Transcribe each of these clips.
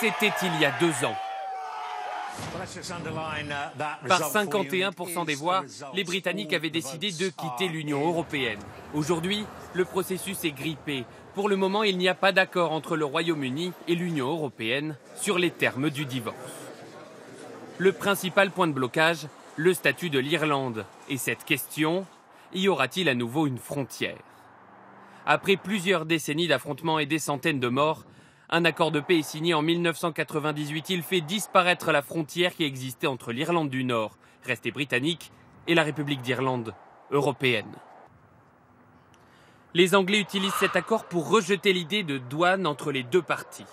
C'était il y a 2 ans. Par 51% des voix, les Britanniques avaient décidé de quitter l'Union européenne. Aujourd'hui, le processus est grippé. Pour le moment, il n'y a pas d'accord entre le Royaume-Uni et l'Union européenne sur les termes du divorce. Le principal point de blocage, le statut de l'Irlande. Et cette question, y aura-t-il à nouveau une frontière? Après plusieurs décennies d'affrontements et des centaines de morts, un accord de paix est signé en 1998. Il fait disparaître la frontière qui existait entre l'Irlande du Nord, restée britannique, et la République d'Irlande, européenne. Les Anglais utilisent cet accord pour rejeter l'idée de douane entre les deux parties.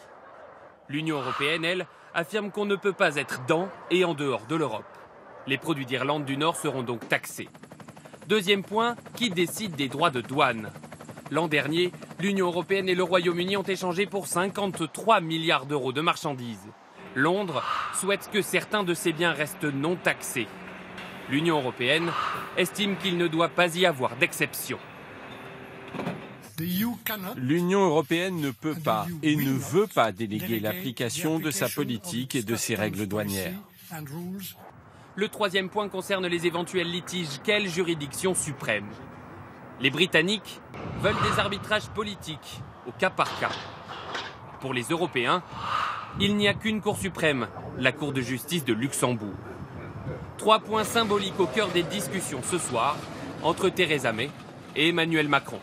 L'Union européenne, elle, affirme qu'on ne peut pas être dans et en dehors de l'Europe. Les produits d'Irlande du Nord seront donc taxés. Deuxième point, qui décide des droits de douane? L'an dernier, l'Union européenne et le Royaume-Uni ont échangé pour 53 milliards d'euros de marchandises. Londres souhaite que certains de ces biens restent non taxés. L'Union européenne estime qu'il ne doit pas y avoir d'exception. L'Union européenne ne peut pas et ne veut pas déléguer l'application de sa politique et de ses règles douanières. Le troisième point concerne les éventuels litiges. Quelle juridiction suprême? Les Britanniques veulent des arbitrages politiques, au cas par cas. Pour les Européens, il n'y a qu'une Cour suprême, la Cour de justice de Luxembourg. 3 points symboliques au cœur des discussions ce soir entre Theresa May et Emmanuel Macron.